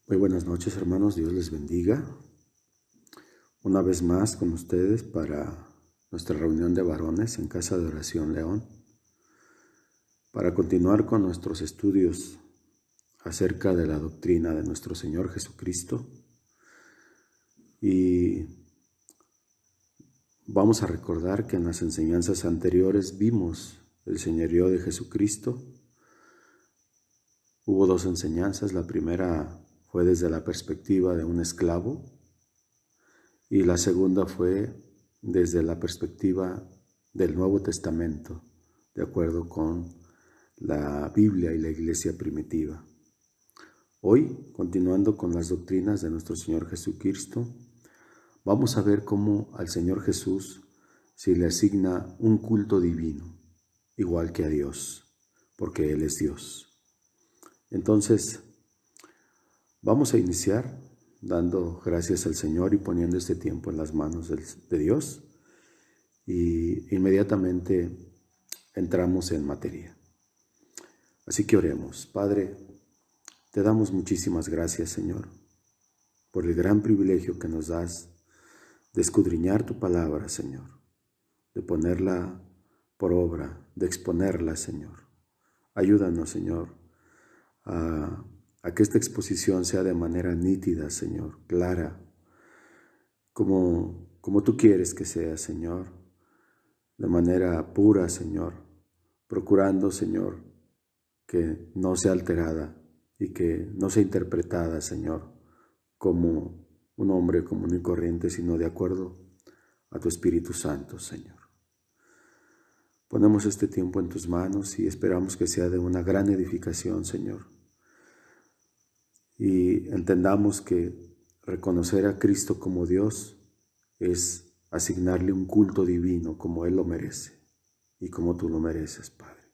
Muy buenas noches, hermanos. Dios les bendiga. Una vez más con ustedes para nuestra reunión de varones en Casa de Oración León, para continuar con nuestros estudios acerca de la doctrina de nuestro Señor Jesucristo. Y vamos a recordar que en las enseñanzas anteriores vimos el señorío de Jesucristo. Hubo dos enseñanzas. La primera fue desde la perspectiva de un esclavo y la segunda fue desde la perspectiva del Nuevo Testamento, de acuerdo con la Biblia y la iglesia primitiva. Hoy, continuando con las doctrinas de nuestro Señor Jesucristo, vamos a ver cómo al Señor Jesús se le asigna un culto divino, igual que a Dios, porque Él es Dios. Entonces, vamos a iniciar dando gracias al Señor y poniendo este tiempo en las manos de Dios, y inmediatamente entramos en materia. Así que oremos. Padre, te damos muchísimas gracias, Señor, por el gran privilegio que nos das de escudriñar tu palabra, Señor, de ponerla por obra, de exponerla, Señor. Ayúdanos, Señor, a que esta exposición sea de manera nítida, Señor, clara, como tú quieres que sea, Señor, de manera pura, Señor, procurando, Señor, que no sea alterada y que no sea interpretada, Señor, como un hombre común y corriente, sino de acuerdo a tu Espíritu Santo, Señor. Ponemos este tiempo en tus manos y esperamos que sea de una gran edificación, Señor. Y entendamos que reconocer a Cristo como Dios es asignarle un culto divino como Él lo merece y como tú lo mereces, Padre.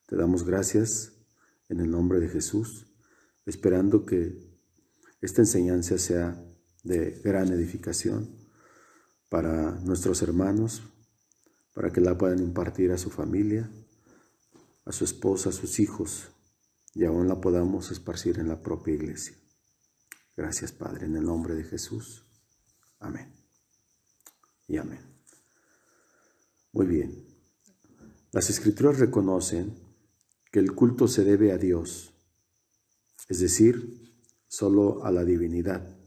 Te damos gracias en el nombre de Jesús, esperando que esta enseñanza sea de gran edificación para nuestros hermanos, para que la puedan impartir a su familia, a su esposa, a sus hijos, y aún la podamos esparcir en la propia iglesia. Gracias, Padre, en el nombre de Jesús. Amén. Y amén. Muy bien. Las Escrituras reconocen que el culto se debe a Dios, es decir, solo a la divinidad.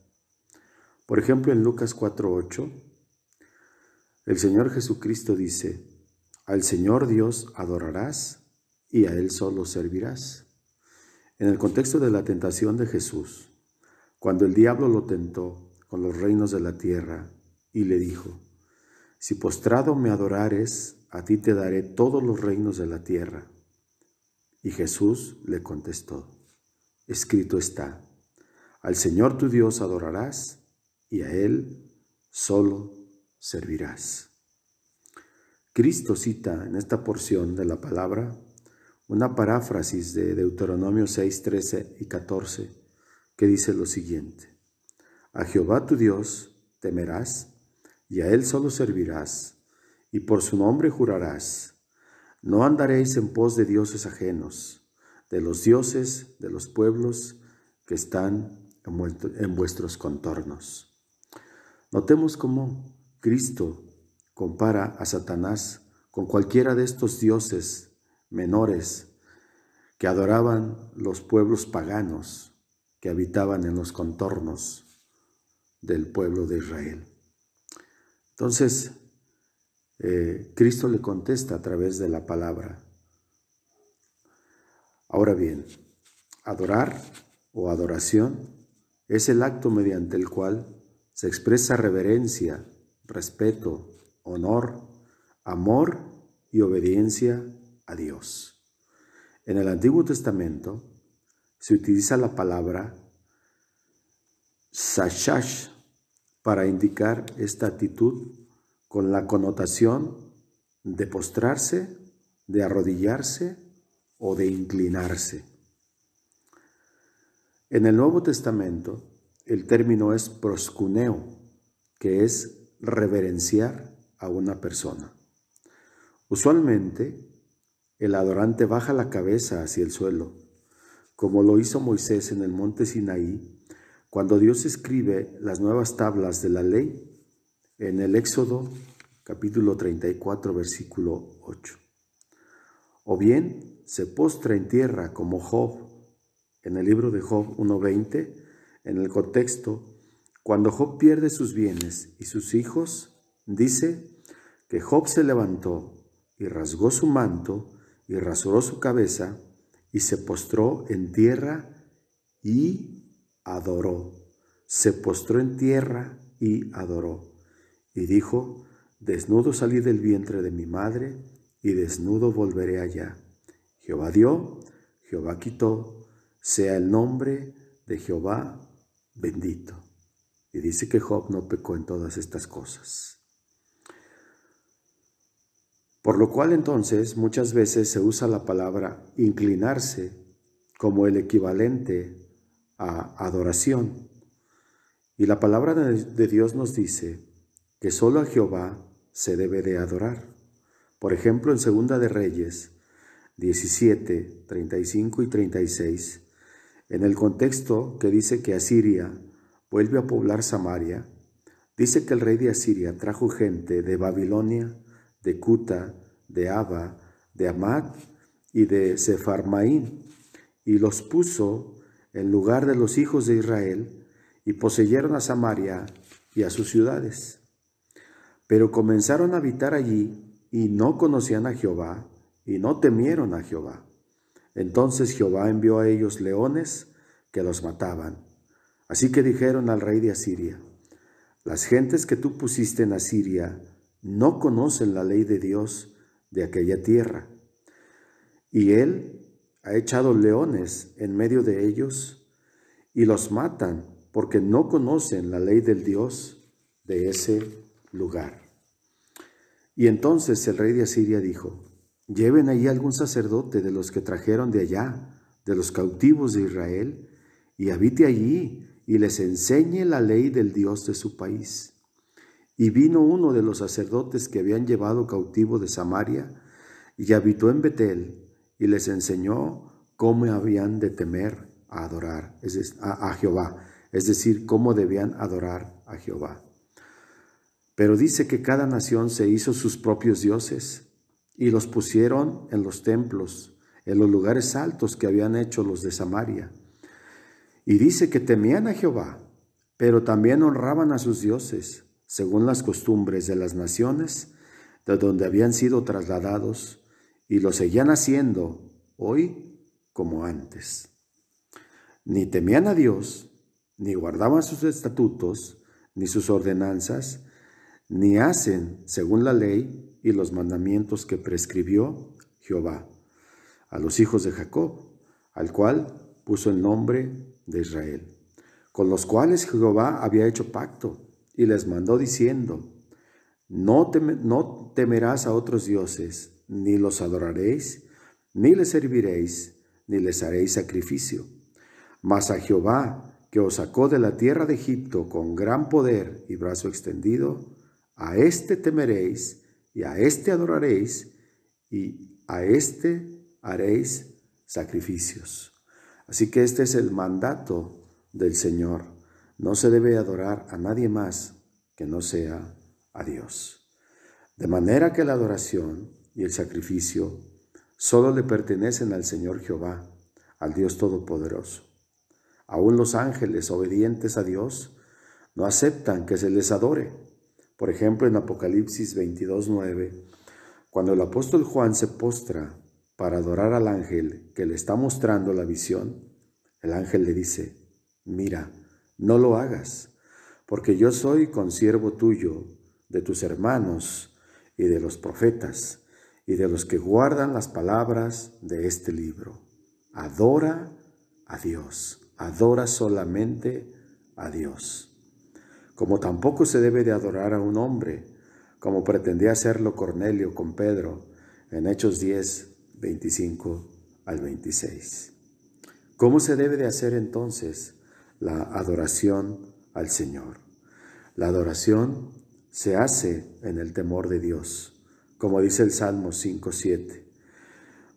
Por ejemplo, en Lucas 4:8, el Señor Jesucristo dice: al Señor Dios adorarás y a Él solo servirás. En el contexto de la tentación de Jesús, cuando el diablo lo tentó con los reinos de la tierra y le dijo: si postrado me adorares, a ti te daré todos los reinos de la tierra. Y Jesús le contestó: escrito está, al Señor tu Dios adorarás y a Él solo servirás. Cristo cita en esta porción de la palabra una paráfrasis de Deuteronomio 6, 13 y 14, que dice lo siguiente: a Jehová tu Dios temerás, y a Él solo servirás, y por su nombre jurarás. No andaréis en pos de dioses ajenos, de los dioses de los pueblos que están en vuestros contornos. Notemos cómo Cristo compara a Satanás con cualquiera de estos dioses menores que adoraban los pueblos paganos que habitaban en los contornos del pueblo de Israel. Entonces, Cristo le contesta a través de la palabra. Ahora bien, adorar o adoración es el acto mediante el cual se expresa reverencia, respeto, honor, amor y obediencia a Dios. En el Antiguo Testamento se utiliza la palabra shashash para indicar esta actitud con la connotación de postrarse, de arrodillarse o de inclinarse. En el Nuevo Testamento el término es proskuneo, que es reverenciar a una persona. Usualmente, el adorante baja la cabeza hacia el suelo, como lo hizo Moisés en el monte Sinaí, cuando Dios escribe las nuevas tablas de la ley en el Éxodo capítulo 34, versículo 8. O bien se postra en tierra como Job, en el libro de Job 1:20, en el contexto, cuando Job pierde sus bienes y sus hijos, dice que Job se levantó y rasgó su manto y rasuró su cabeza y se postró en tierra y adoró. Se postró en tierra y adoró. Y dijo: desnudo salí del vientre de mi madre y desnudo volveré allá. Jehová dio, Jehová quitó, sea el nombre de Jehová bendito. Y dice que Job no pecó en todas estas cosas. Por lo cual entonces muchas veces se usa la palabra inclinarse como el equivalente a adoración. Y la palabra de Dios nos dice que solo a Jehová se debe de adorar. Por ejemplo, en Segunda de Reyes 17, 35 y 36, en el contexto que dice que Asiria vuelve a poblar Samaria, dice que el rey de Asiria trajo gente de Babilonia, de Cuta, de Aba, de Amad y de Sefarmaín, y los puso en lugar de los hijos de Israel, y poseyeron a Samaria y a sus ciudades. Pero comenzaron a habitar allí, y no conocían a Jehová, y no temieron a Jehová. Entonces Jehová envió a ellos leones que los mataban. Así que dijeron al rey de Asiria: las gentes que tú pusiste en Asiria no conocen la ley de Dios de aquella tierra. Y él ha echado leones en medio de ellos, y los matan, porque no conocen la ley del Dios de ese lugar. Y entonces el rey de Asiria dijo: lleven allí algún sacerdote de los que trajeron de allá, de los cautivos de Israel, y habite allí, y les enseñe la ley del Dios de su país. Y vino uno de los sacerdotes que habían llevado cautivo de Samaria, y habitó en Betel, y les enseñó cómo habían de temer a adorar a Jehová, es decir, cómo debían adorar a Jehová. Pero dice que cada nación se hizo sus propios dioses, y los pusieron en los templos, en los lugares altos que habían hecho los de Samaria. Y dice que temían a Jehová, pero también honraban a sus dioses, según las costumbres de las naciones de donde habían sido trasladados, y lo seguían haciendo hoy como antes. Ni temían a Dios, ni guardaban sus estatutos, ni sus ordenanzas, ni hacen según la ley y los mandamientos que prescribió Jehová a los hijos de Jacob, al cual puso el nombre de Israel, con los cuales Jehová había hecho pacto, y les mandó diciendo: no temerás a otros dioses, ni los adoraréis, ni les serviréis, ni les haréis sacrificio. Mas a Jehová, que os sacó de la tierra de Egipto con gran poder y brazo extendido, a éste temeréis, y a éste adoraréis, y a éste haréis sacrificios. Así que este es el mandato del Señor. No se debe adorar a nadie más que no sea a Dios. De manera que la adoración y el sacrificio solo le pertenecen al Señor Jehová, al Dios Todopoderoso. Aún los ángeles obedientes a Dios no aceptan que se les adore. Por ejemplo, en Apocalipsis 22:9, cuando el apóstol Juan se postra para adorar al ángel que le está mostrando la visión, el ángel le dice: mira, no lo hagas, porque yo soy consiervo tuyo, de tus hermanos y de los profetas, y de los que guardan las palabras de este libro. Adora a Dios, adora solamente a Dios. Como tampoco se debe de adorar a un hombre, como pretendía hacerlo Cornelio con Pedro en Hechos 10, 25 al 26. ¿Cómo se debe de hacer entonces la adoración al Señor? La adoración se hace en el temor de Dios, como dice el Salmo 5:7.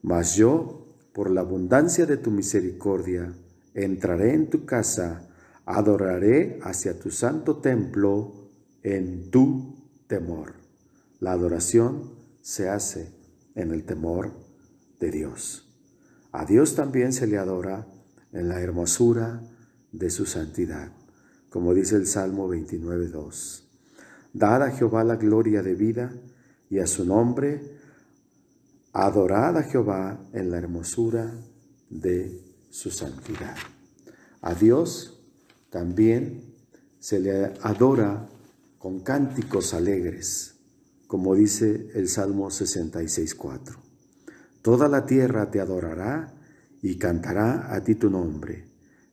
Mas yo, por la abundancia de tu misericordia, entraré en tu casa, adoraré hacia tu santo templo en tu temor. La adoración se hace en el temor de Dios. A Dios también se le adora en la hermosura de su santidad, como dice el Salmo 29:2. Dad a Jehová la gloria de vida y a su nombre adorad a Jehová en la hermosura de su santidad. A Dios también se le adora con cánticos alegres, como dice el Salmo 66:4. Toda la tierra te adorará y cantará a ti tu nombre.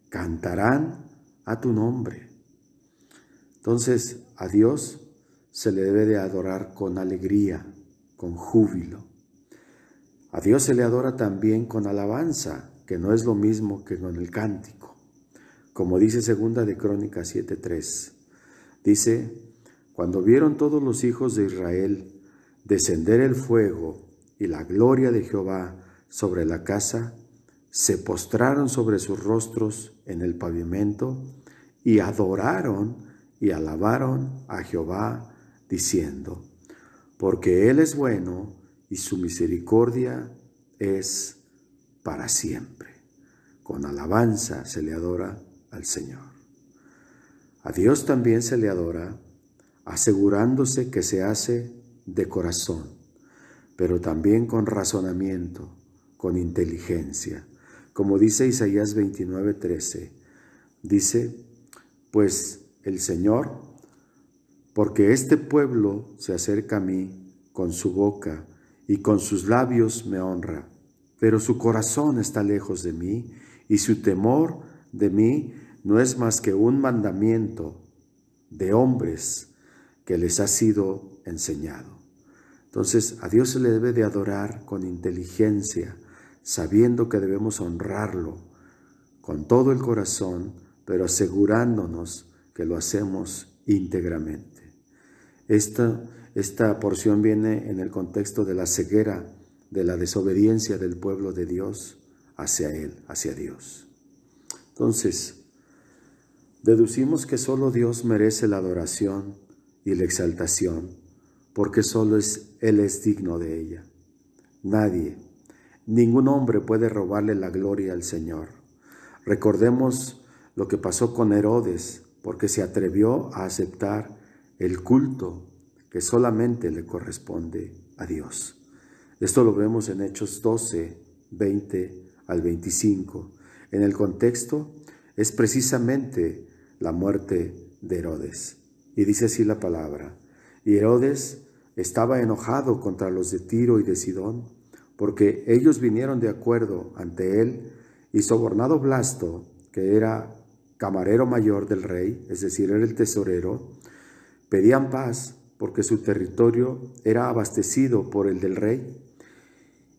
Cantarán a tu nombre. Entonces, a Dios se le debe de adorar con alegría, con júbilo. A Dios se le adora también con alabanza, que no es lo mismo que con el cántico. Como dice 2 de Crónicas 7:3. Dice, cuando vieron todos los hijos de Israel descender el fuego y la gloria de Jehová sobre la casa, se postraron sobre sus rostros en el pavimento y adoraron y alabaron a Jehová, diciendo, porque Él es bueno y su misericordia es para siempre. Con alabanza se le adora al Señor. A Dios también se le adora asegurándose que se hace de corazón, pero también con razonamiento, con inteligencia. Como dice Isaías 29:13, dice, pues el Señor, porque este pueblo se acerca a mí con su boca y con sus labios me honra, pero su corazón está lejos de mí y su temor de mí no es más que un mandamiento de hombres que les ha sido enseñado. Entonces, a Dios se le debe de adorar con inteligencia, sabiendo que debemos honrarlo con todo el corazón, pero asegurándonos que lo hacemos íntegramente. Esta porción viene en el contexto de la ceguera, de la desobediencia del pueblo de Dios hacia Él, hacia Dios. Entonces, deducimos que solo Dios merece la adoración y la exaltación, porque solo Él es digno de ella. Nadie, ningún hombre puede robarle la gloria al Señor. Recordemos lo que pasó con Herodes, porque se atrevió a aceptar el culto que solamente le corresponde a Dios. Esto lo vemos en Hechos 12, 20 al 25. En el contexto es precisamente la muerte de Herodes. Y dice así la palabra. Y Herodes estaba enojado contra los de Tiro y de Sidón, porque ellos vinieron de acuerdo ante él, y sobornado Blasto, que era camarero mayor del rey, es decir, era el tesorero, pedían paz porque su territorio era abastecido por el del rey.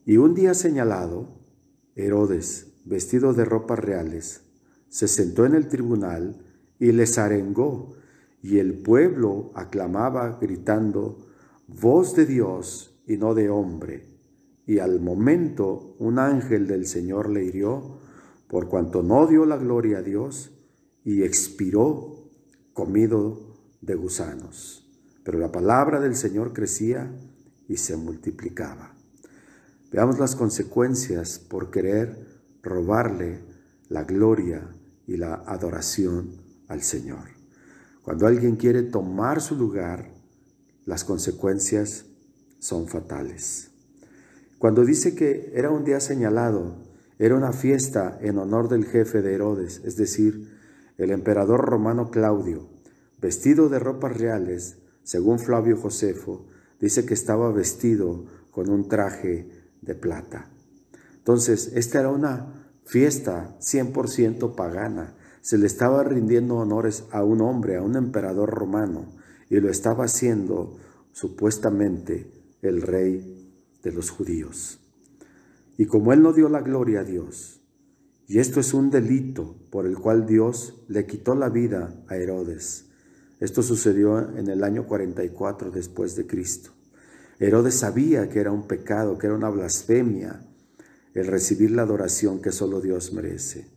Y un día señalado, Herodes, vestido de ropas reales, se sentó en el tribunal y les arengó, y el pueblo aclamaba gritando, voz de Dios y no de hombre. Y al momento un ángel del Señor le hirió, por cuanto no dio la gloria a Dios, y expiró comido de gusanos. Pero la palabra del Señor crecía y se multiplicaba. Veamos las consecuencias por querer robarle la gloria y la adoración al Señor. Cuando alguien quiere tomar su lugar, las consecuencias son fatales. Cuando dice que era un día señalado, era una fiesta en honor del jefe de Herodes, es decir, el emperador romano Claudio, vestido de ropas reales, según Flavio Josefo, dice que estaba vestido con un traje de plata. Entonces, esta era una fiesta 100% pagana. Se le estaba rindiendo honores a un hombre, a un emperador romano, y lo estaba haciendo supuestamente el rey de los judíos. Y como él no dio la gloria a Dios, y esto es un delito por el cual Dios le quitó la vida a Herodes. Esto sucedió en el año 44 después de Cristo. Herodes sabía que era un pecado, que era una blasfemia, el recibir la adoración que solo Dios merece.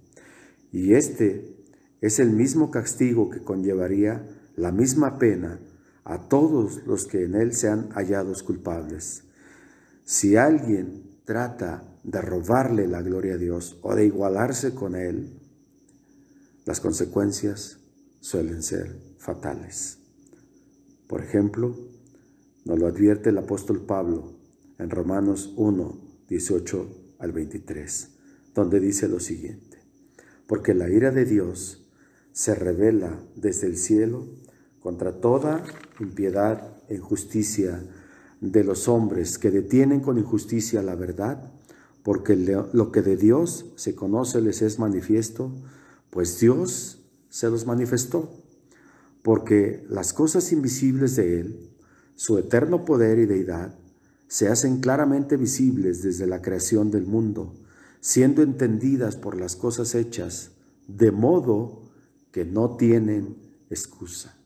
Y este es el mismo castigo que conllevaría la misma pena a todos los que en él sean hallados culpables. Si alguien trata de robarle la gloria a Dios o de igualarse con él, las consecuencias suelen ser fatales. Por ejemplo, nos lo advierte el apóstol Pablo en Romanos 1, 18 al 23, donde dice lo siguiente: porque la ira de Dios se revela desde el cielo contra toda impiedad e injusticia de los hombres que detienen con injusticia la verdad, porque lo que de Dios se conoce les es manifiesto, pues Dios se los manifestó. Porque las cosas invisibles de Él, su eterno poder y deidad, se hacen claramente visibles desde la creación del mundo, siendo entendidas por las cosas hechas, de modo que no tienen excusa.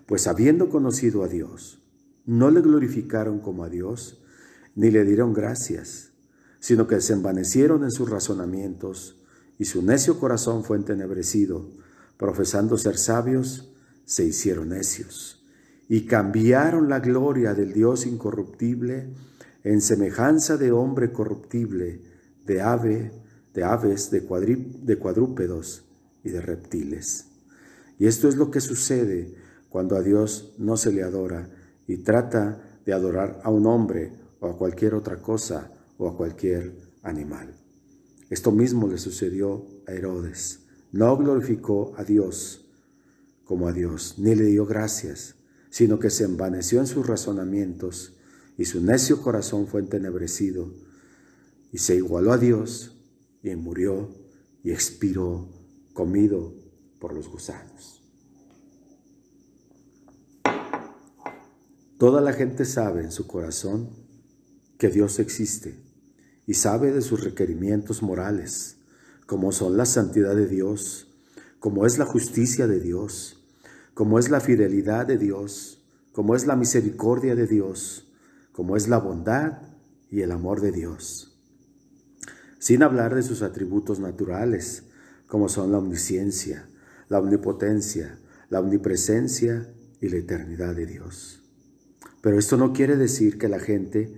Pues habiendo conocido a Dios, no le glorificaron como a Dios, ni le dieron gracias, sino que se envanecieron en sus razonamientos, y su necio corazón fue entenebrecido. Profesando ser sabios, se hicieron necios, y cambiaron la gloria del Dios incorruptible en semejanza de hombre corruptible, de aves, de cuadrúpedos y de reptiles. Y esto es lo que sucede cuando a Dios no se le adora y trata de adorar a un hombre o a cualquier otra cosa o a cualquier animal. Esto mismo le sucedió a Herodes. No glorificó a Dios como a Dios, ni le dio gracias, sino que se envaneció en sus razonamientos y su necio corazón fue entenebrecido, y se igualó a Dios y murió y expiró, comido por los gusanos. Toda la gente sabe en su corazón que Dios existe y sabe de sus requerimientos morales, como son la santidad de Dios, como es la justicia de Dios, como es la fidelidad de Dios, como es la misericordia de Dios, como es la bondad y el amor de Dios. Sin hablar de sus atributos naturales, como son la omnisciencia, la omnipotencia, la omnipresencia y la eternidad de Dios. Pero esto no quiere decir que la gente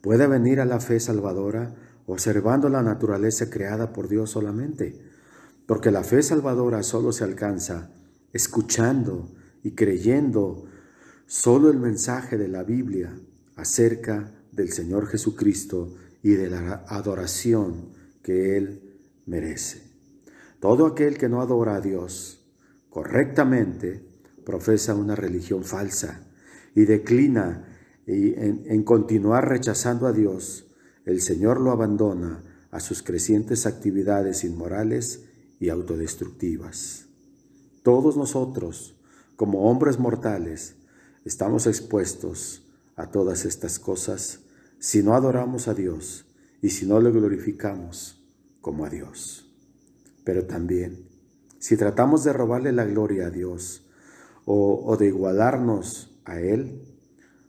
pueda venir a la fe salvadora observando la naturaleza creada por Dios solamente, porque la fe salvadora solo se alcanza escuchando y creyendo solo el mensaje de la Biblia acerca del Señor Jesucristo y de la adoración que Él merece. Todo aquel que no adora a Dios correctamente profesa una religión falsa y declina en continuar rechazando a Dios. El Señor lo abandona a sus crecientes actividades inmorales y autodestructivas. Todos nosotros, como hombres mortales, estamos expuestos a todas estas cosas si no adoramos a Dios y si no le glorificamos como a Dios. Pero también, si tratamos de robarle la gloria a Dios o de igualarnos a Él,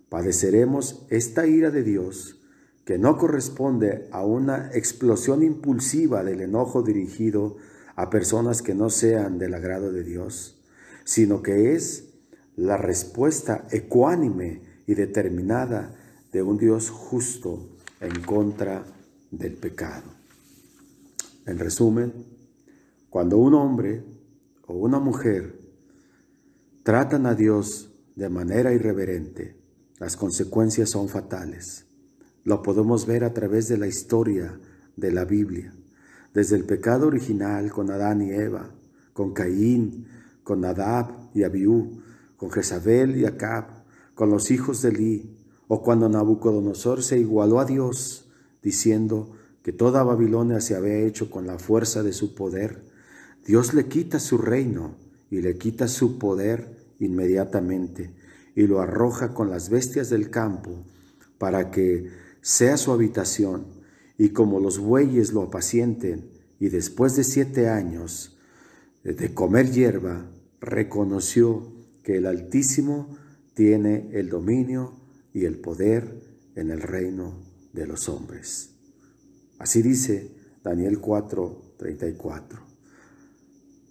padeceremos esta ira de Dios que no corresponde a una explosión impulsiva del enojo dirigido a personas que no sean del agrado de Dios, sino que es la respuesta ecuánime y determinada de un Dios justo en contra del pecado. En resumen, cuando un hombre o una mujer tratan a Dios de manera irreverente, las consecuencias son fatales. Lo podemos ver a través de la historia de la Biblia, desde el pecado original con Adán y Eva, con Caín, con Nadab y Abiú, con Jezabel y Acab, con los hijos de Elí, o cuando Nabucodonosor se igualó a Dios, diciendo que toda Babilonia se había hecho con la fuerza de su poder. Dios le quita su reino y le quita su poder inmediatamente y lo arroja con las bestias del campo para que sea su habitación, y como los bueyes lo apacienten, y después de 7 años de comer hierba, reconoció que el Altísimo tiene el dominio y el poder en el reino de los hombres. Así dice Daniel 4:34.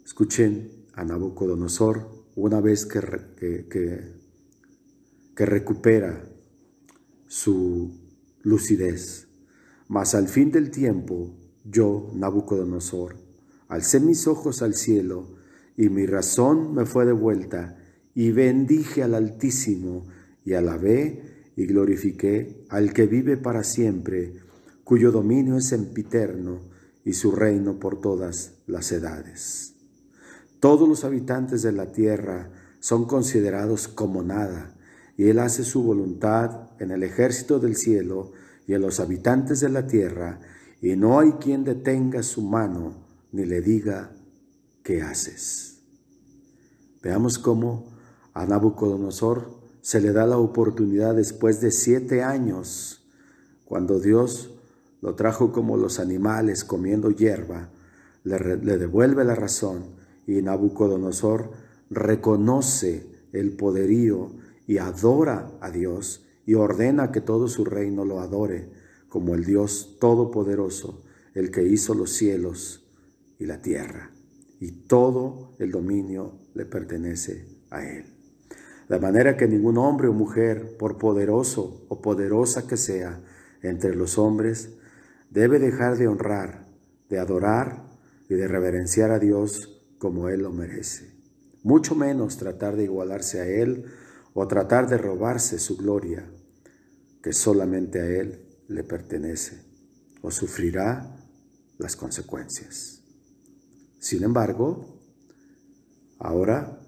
Escuchen a Nabucodonosor una vez que recupera su lucidez. Mas al fin del tiempo, yo, Nabucodonosor, alcé mis ojos al cielo, y mi razón me fue devuelta, y bendije al Altísimo, y alabé y glorifiqué al que vive para siempre, cuyo dominio es sempiterno, y su reino por todas las edades. Todos los habitantes de la tierra son considerados como nada, y Él hace su voluntad en el ejército del cielo y en los habitantes de la tierra, y no hay quien detenga su mano ni le diga, ¿qué haces? Veamos cómo a Nabucodonosor se le da la oportunidad después de 7 años, cuando Dios lo trajo como los animales comiendo hierba, le devuelve la razón, y Nabucodonosor reconoce el poderío y adora a Dios y ordena que todo su reino lo adore como el Dios todopoderoso, el que hizo los cielos y la tierra, y todo el dominio le pertenece a Él. De manera que ningún hombre o mujer, por poderoso o poderosa que sea entre los hombres, debe dejar de honrar, de adorar y de reverenciar a Dios como Él lo merece. Mucho menos tratar de igualarse a Él o tratar de robarse su gloria, que solamente a Él le pertenece, o sufrirá las consecuencias. Sin embargo, ahora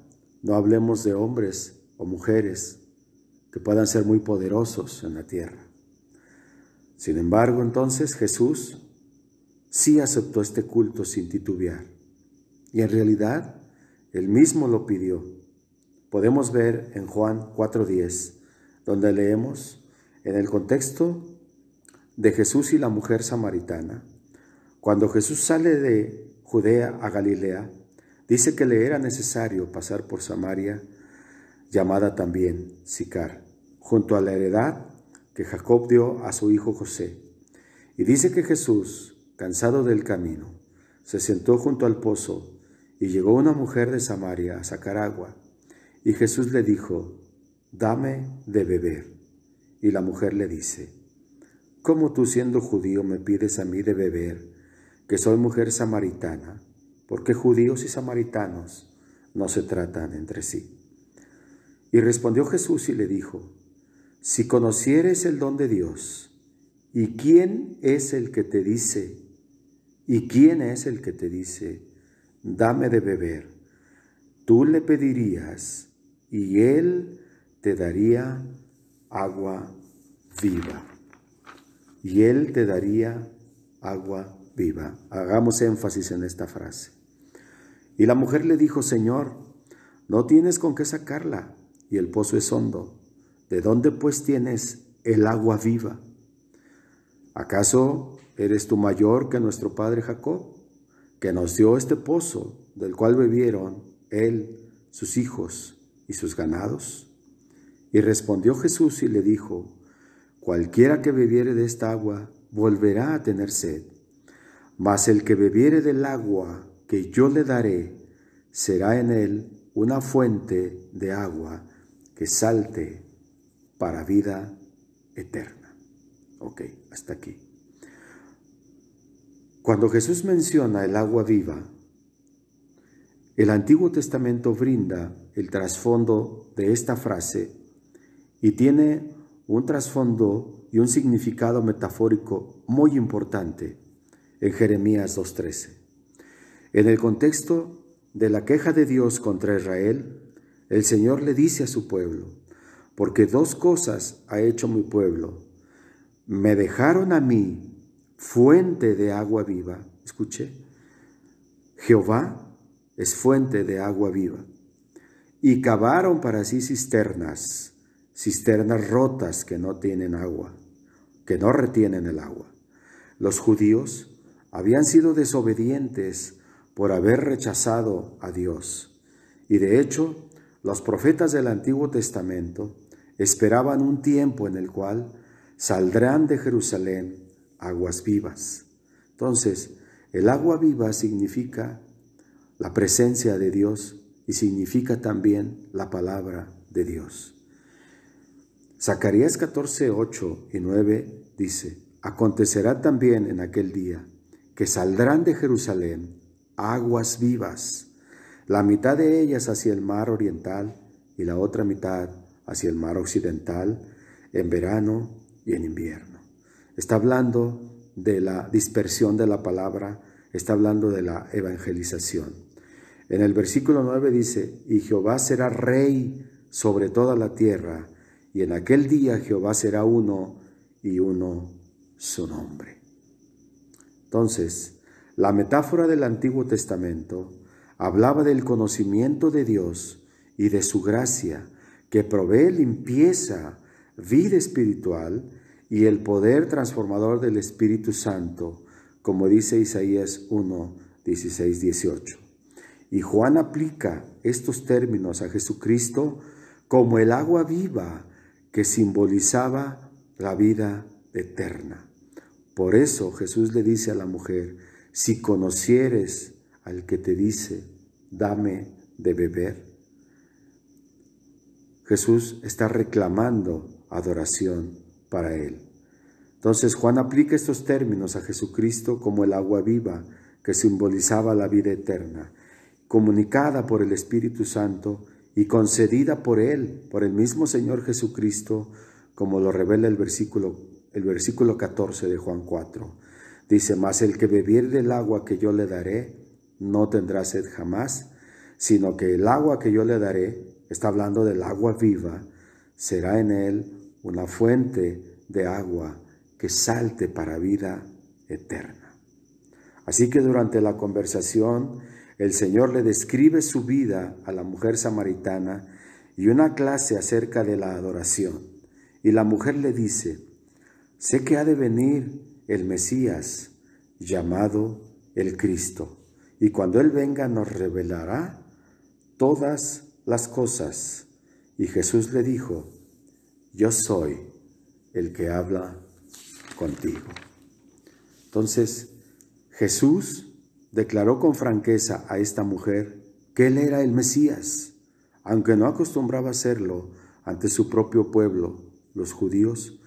no hablemos de hombres o mujeres que puedan ser muy poderosos en la tierra. Sin embargo, entonces Jesús sí aceptó este culto sin titubear, y en realidad Él mismo lo pidió. Podemos ver en Juan 4:10, donde leemos en el contexto de Jesús y la mujer samaritana. Cuando Jesús sale de Judea a Galilea, dice que le era necesario pasar por Samaria, llamada también Sicar, junto a la heredad que Jacob dio a su hijo José. Y dice que Jesús, cansado del camino, se sentó junto al pozo, y llegó una mujer de Samaria a sacar agua. Y Jesús le dijo, dame de beber. Y la mujer le dice, ¿cómo tú siendo judío me pides a mí de beber, que soy mujer samaritana? Porque judíos y samaritanos no se tratan entre sí. Y respondió Jesús y le dijo, si conocieres el don de Dios, ¿y quién es el que te dice? ¿Y quién es el que te dice, dame de beber? Tú le pedirías y Él te daría agua viva. Y Él te daría agua viva. Hagamos énfasis en esta frase. Y la mujer le dijo, Señor, no tienes con qué sacarla, y el pozo es hondo. ¿De dónde pues tienes el agua viva? ¿Acaso eres tú mayor que nuestro padre Jacob, que nos dio este pozo, del cual bebieron él, sus hijos y sus ganados? Y respondió Jesús y le dijo, cualquiera que bebiere de esta agua volverá a tener sed, mas el que bebiere del agua que yo le daré, será en él una fuente de agua que salte para vida eterna. Ok, hasta aquí. Cuando Jesús menciona el agua viva, el Antiguo Testamento brinda el trasfondo de esta frase y tiene un trasfondo y un significado metafórico muy importante en Jeremías 2:13. En el contexto de la queja de Dios contra Israel, el Señor le dice a su pueblo, porque 2 cosas ha hecho mi pueblo. Me dejaron a mí fuente de agua viva. Escuche, Jehová es fuente de agua viva. Y cavaron para sí cisternas rotas que no tienen agua, que no retienen el agua. Los judíos habían sido desobedientes por haber rechazado a Dios. Y de hecho, los profetas del Antiguo Testamento esperaban un tiempo en el cual saldrán de Jerusalén aguas vivas. Entonces, el agua viva significa la presencia de Dios y significa también la palabra de Dios. Zacarías 14, 8 y 9 dice: acontecerá también en aquel día que saldrán de Jerusalén aguas vivas, la mitad de ellas hacia el mar oriental y la otra mitad hacia el mar occidental, en verano y en invierno. Está hablando de la dispersión de la palabra, está hablando de la evangelización. En el versículo 9 dice: y Jehová será rey sobre toda la tierra, y en aquel día Jehová será uno, y uno su nombre. Entonces, la metáfora del Antiguo Testamento hablaba del conocimiento de Dios y de su gracia, que provee limpieza, vida espiritual y el poder transformador del Espíritu Santo, como dice Isaías 1, 16, 18. Y Juan aplica estos términos a Jesucristo como el agua viva que simbolizaba la vida eterna. Por eso Jesús le dice a la mujer: si conocieres al que te dice, dame de beber. Jesús está reclamando adoración para él. Entonces Juan aplica estos términos a Jesucristo como el agua viva que simbolizaba la vida eterna, comunicada por el Espíritu Santo y concedida por él, por el mismo Señor Jesucristo, como lo revela el versículo 14 de Juan 4. Dice: mas el que bebiere del agua que yo le daré, no tendrá sed jamás, sino que el agua que yo le daré, está hablando del agua viva, será en él una fuente de agua que salte para vida eterna. Así que durante la conversación, el Señor le describe su vida a la mujer samaritana y una clase acerca de la adoración. Y la mujer le dice: sé que ha de venir el Mesías, llamado el Cristo, y cuando Él venga nos revelará todas las cosas. Y Jesús le dijo: yo soy el que habla contigo. Entonces, Jesús declaró con franqueza a esta mujer que Él era el Mesías, aunque no acostumbraba a hacerlo ante su propio pueblo, los judíos,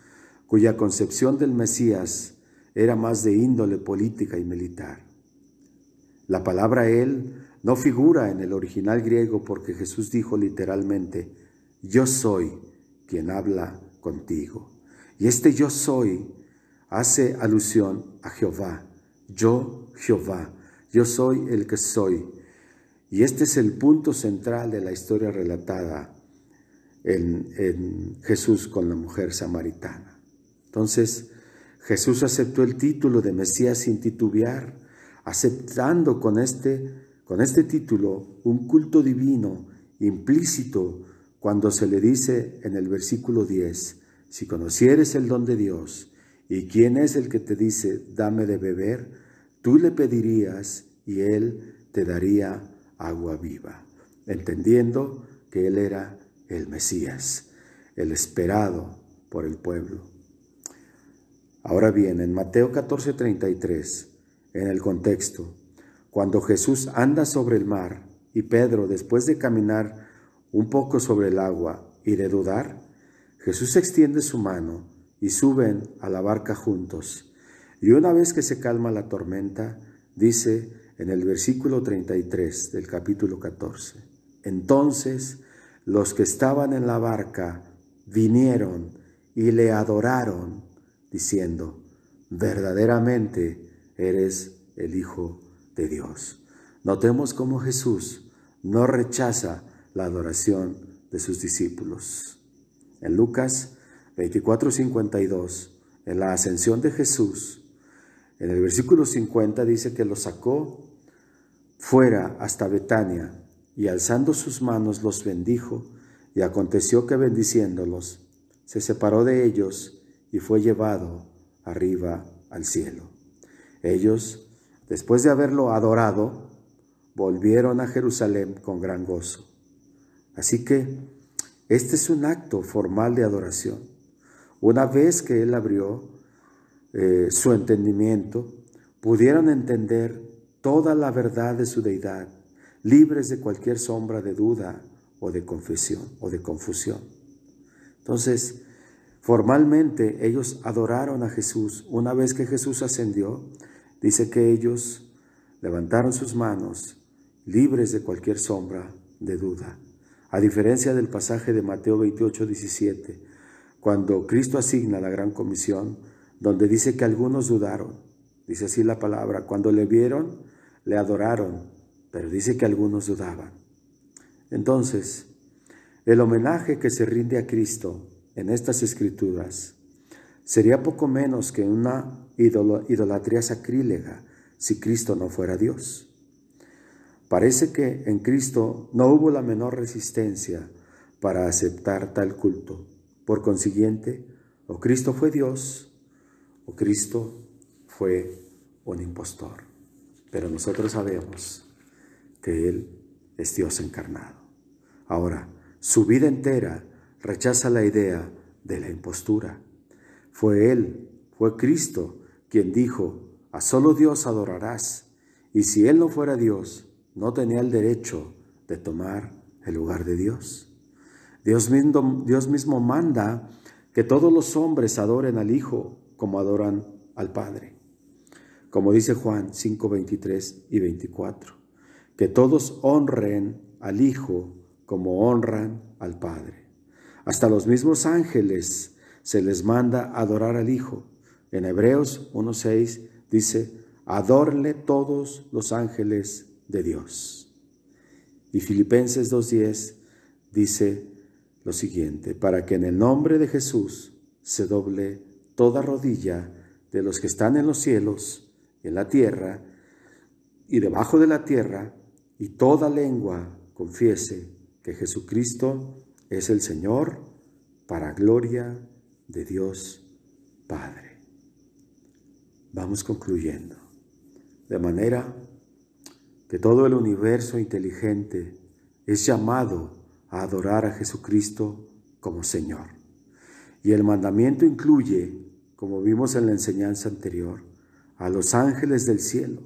cuya concepción del Mesías era más de índole política y militar. La palabra Él no figura en el original griego porque Jesús dijo literalmente: yo soy quien habla contigo. Y este yo soy hace alusión a Jehová. Yo, Jehová, yo soy el que soy. Y este es el punto central de la historia relatada en Jesús con la mujer samaritana. Entonces, Jesús aceptó el título de Mesías sin titubear, aceptando con este título un culto divino implícito cuando se le dice en el versículo 10, si conocieres el don de Dios y quién es el que te dice, dame de beber, tú le pedirías y Él te daría agua viva, entendiendo que Él era el Mesías, el esperado por el pueblo. Ahora bien, en Mateo 14:33, en el contexto, cuando Jesús anda sobre el mar y Pedro, después de caminar un poco sobre el agua y de dudar, Jesús extiende su mano y suben a la barca juntos. Y una vez que se calma la tormenta, dice en el versículo 33 del capítulo 14, entonces los que estaban en la barca vinieron y le adoraron, diciendo, verdaderamente eres el Hijo de Dios. Notemos cómo Jesús no rechaza la adoración de sus discípulos. En Lucas 24:52, en la ascensión de Jesús, en el versículo 50 dice que lo sacó fuera hasta Betania y alzando sus manos los bendijo, y aconteció que bendiciéndolos se separó de ellos y fue llevado arriba al cielo. Ellos, después de haberlo adorado, volvieron a Jerusalén con gran gozo. Así que este es un acto formal de adoración. Una vez que Él abrió su entendimiento, pudieron entender toda la verdad de su deidad, libres de cualquier sombra de duda o de confusión. Entonces, formalmente ellos adoraron a Jesús. Una vez que Jesús ascendió, dice que ellos levantaron sus manos, libres de cualquier sombra de duda. A diferencia del pasaje de Mateo 28:17, cuando Cristo asigna la gran comisión, donde dice que algunos dudaron. Dice así la palabra: cuando le vieron, le adoraron, pero dice que algunos dudaban. Entonces, el homenaje que se rinde a Cristo en estas escrituras sería poco menos que una idolatría sacrílega si Cristo no fuera Dios. Parece que en Cristo no hubo la menor resistencia para aceptar tal culto. Por consiguiente, o Cristo fue Dios o Cristo fue un impostor. Pero nosotros sabemos que Él es Dios encarnado. Ahora, su vida entera rechaza la idea de la impostura. Fue Él, fue Cristo, quien dijo: a solo Dios adorarás. Y si Él no fuera Dios, no tenía el derecho de tomar el lugar de Dios. Dios mismo manda que todos los hombres adoren al Hijo como adoran al Padre. Como dice Juan 5:23 y 24, que todos honren al Hijo como honran al Padre. Hasta los mismos ángeles se les manda adorar al Hijo. En Hebreos 1:6 dice: adórle todos los ángeles de Dios. Y Filipenses 2:10 dice lo siguiente: para que en el nombre de Jesús se doble toda rodilla de los que están en los cielos, en la tierra y debajo de la tierra, y toda lengua confiese que Jesucristo es el Señor, para gloria de Dios Padre. Vamos concluyendo. De manera que todo el universo inteligente es llamado a adorar a Jesucristo como Señor. Y el mandamiento incluye, como vimos en la enseñanza anterior, a los ángeles del cielo.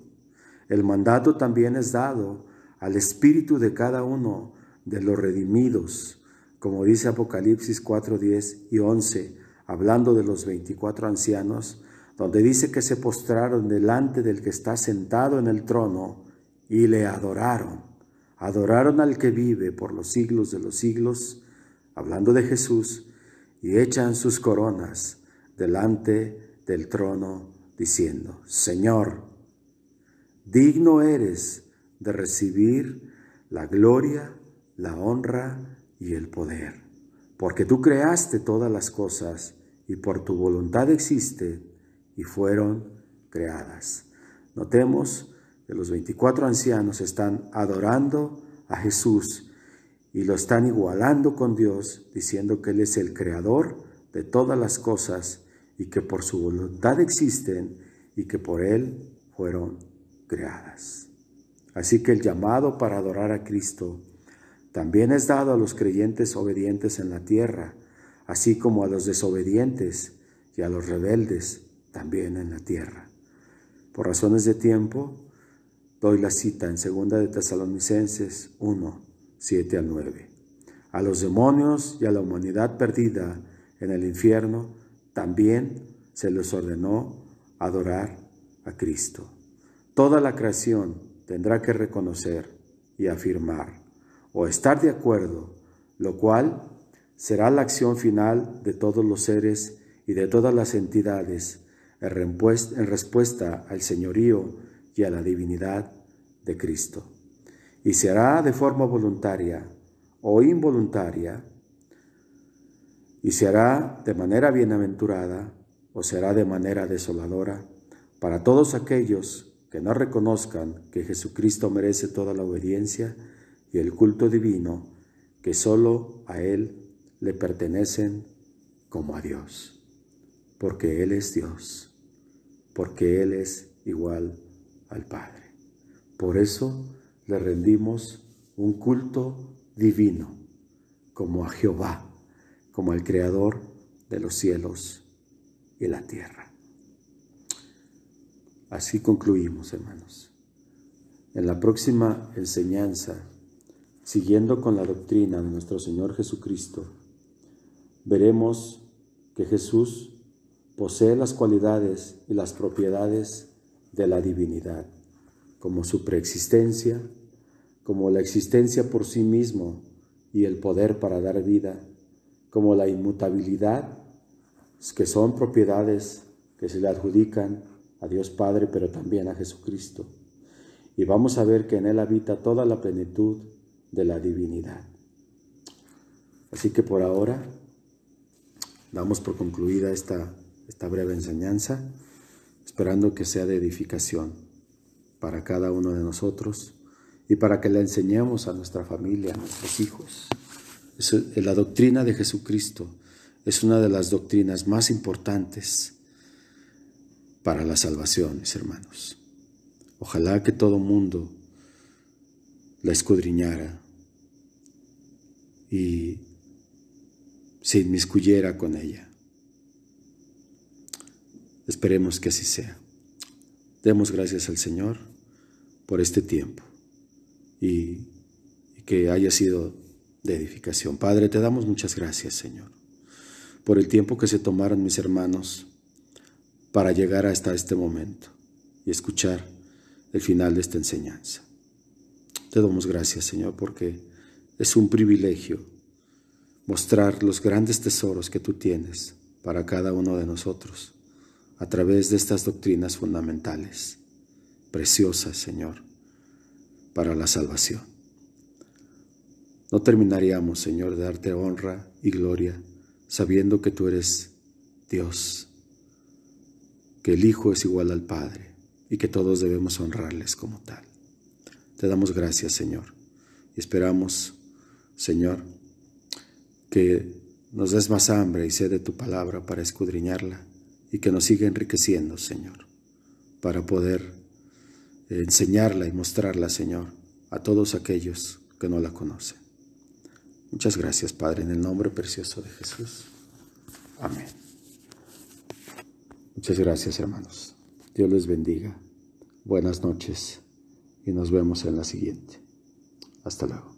El mandato también es dado al espíritu de cada uno de los redimidos, como dice Apocalipsis 4:10 y 11, hablando de los 24 ancianos, donde dice que se postraron delante del que está sentado en el trono y le adoraron. Adoraron al que vive por los siglos de los siglos, hablando de Jesús, y echan sus coronas delante del trono, diciendo: Señor, digno eres de recibir la gloria, la honra y el poder, porque tú creaste todas las cosas y por tu voluntad existen y fueron creadas. Notemos que los 24 ancianos están adorando a Jesús y lo están igualando con Dios, diciendo que Él es el creador de todas las cosas y que por su voluntad existen y que por Él fueron creadas. Así que el llamado para adorar a Cristo también es dado a los creyentes obedientes en la tierra, así como a los desobedientes y a los rebeldes también en la tierra. Por razones de tiempo, doy la cita en 2 de Tesalonicenses 1, 7 al 9. A los demonios y a la humanidad perdida en el infierno también se les ordenó adorar a Cristo. Toda la creación tendrá que reconocer y afirmar o estar de acuerdo, lo cual será la acción final de todos los seres y de todas las entidades en respuesta al señorío y a la divinidad de Cristo. Y se hará de forma voluntaria o involuntaria, y se hará de manera bienaventurada o se hará de manera desoladora para todos aquellos que no reconozcan que Jesucristo merece toda la obediencia y el culto divino que solo a Él le pertenecen como a Dios, porque Él es Dios, porque Él es igual al Padre. Por eso le rendimos un culto divino, como a Jehová, como al Creador de los cielos y la tierra. Así concluimos, hermanos. En la próxima enseñanza, siguiendo con la doctrina de nuestro Señor Jesucristo, veremos que Jesús posee las cualidades y las propiedades de la divinidad, como su preexistencia, como la existencia por sí mismo y el poder para dar vida, como la inmutabilidad, que son propiedades que se le adjudican a Dios Padre, pero también a Jesucristo. Y vamos a ver que en Él habita toda la plenitud de la divinidad. Así que por ahora damos por concluida esta breve enseñanza, esperando que sea de edificación para cada uno de nosotros y para que la enseñemos a nuestra familia, a nuestros hijos. La doctrina de Jesucristo es una de las doctrinas más importantes para la salvación, mis hermanos. Ojalá que todo mundo la escudriñara y se inmiscuyera con ella. Esperemos que así sea. Demos gracias al Señor por este tiempo y que haya sido de edificación. Padre, te damos muchas gracias, Señor, por el tiempo que se tomaron mis hermanos para llegar hasta este momento y escuchar el final de esta enseñanza. Te damos gracias, Señor, porque es un privilegio mostrar los grandes tesoros que tú tienes para cada uno de nosotros a través de estas doctrinas fundamentales, preciosas, Señor, para la salvación. No terminaríamos, Señor, de darte honra y gloria sabiendo que tú eres Dios, que el Hijo es igual al Padre y que todos debemos honrarles como tal. Te damos gracias, Señor, y esperamos, Señor, que nos des más hambre y sed de tu palabra para escudriñarla y que nos siga enriqueciendo, Señor, para poder enseñarla y mostrarla, Señor, a todos aquellos que no la conocen. Muchas gracias, Padre, en el nombre precioso de Jesús. Amén. Muchas gracias, hermanos. Dios les bendiga. Buenas noches y nos vemos en la siguiente. Hasta luego.